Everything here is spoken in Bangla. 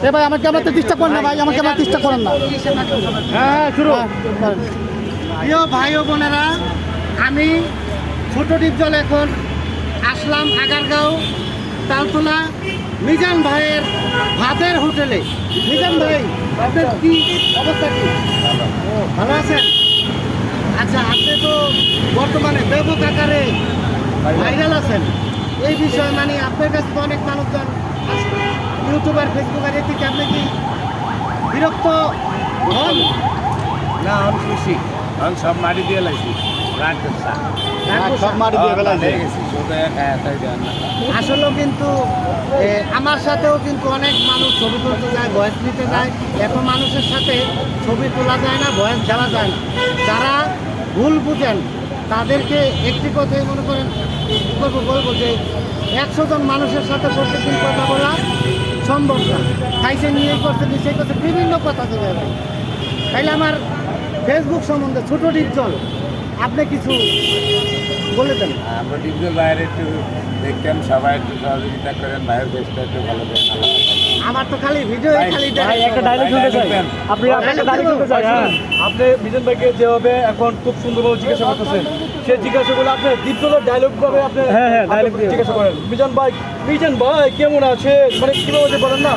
এ ভাই আমার ক্যামেরাতে ডিস্টার্ব করেন না ভাই, আমার ক্যামেরা ডিস্টার্ব করেন না। হ্যাঁ শুরু। করেন। প্রিয় ভাই ও বোনেরা, আমি ছোট ডিপজল এখন আসলাম আগারগাঁও তালতলা মিজান ভাইয়ের ভাতের হোটেলে। মিজান ভাই, আপনার কি অবস্থা কি? ভালো আছেন? আচ্ছা, আপনি তো বর্তমানে ব্যাপক আকারে ভাইরাল আছেন। এই বিষয়ে মানে আপনার কাছে তো অনেক মানুষজন আছে, ইউটিউবার ফেসবুকার, এর থেকে আপনি কি বিরক্ত হন? না আমি খুশি, আমি সব মাটি দিয়ে লাগছি রাত করছা সব মাটি দিয়ে ফেলাইছে। গেছি সোজা খায় তাই দেন না। আসলেও কিন্তু আমার সাথেও কিন্তু অনেক মানুষ ছবি তুলতে যায়, ভয়েস নিতে যায়। এত মানুষের সাথে ছবি তোলা যায় না, ভয়েস দেওয়া যায় না। যারা ভুল বুঝেন তাদেরকে একটি কথাই মনে করেন বলবো যে 100 জন মানুষের সাথে প্রত্যেকদিন কথা বলা সম্ভব না। খাইছে নিয়ে করছে সেই করছে বিভিন্ন কথা চলে যাবে। তাইলে আমার ফেসবুক সম্বন্ধে ছোট ডিপজল আপনি কিছু বলে দেন। আমরা ডিপজল বাইরে একটু দেখতেন, সবাই একটু সহযোগিতা করেন, ভাইয়ের বেশটা একটু ভালো দেন। আমার তো খালি ভিডিও খালি ভাই একটা ডায়লগ শুনতে চাই, আপনি একটা ডায়লগ শুনতে চাই। হ্যাঁ, আপনি মিজান ভাইকে যেভাবে এখন খুব সুন্দরভাবে জিজ্ঞাসা করতেছেন, সে জিজ্ঞাসা করলে আপনি দীপ্তলের ডায়লগ ভাবে আপনি ডায়লগ জিজ্ঞাসা করেন, মিজান ভাই কেমন আছে, মানে কিভাবে যে বলেন না,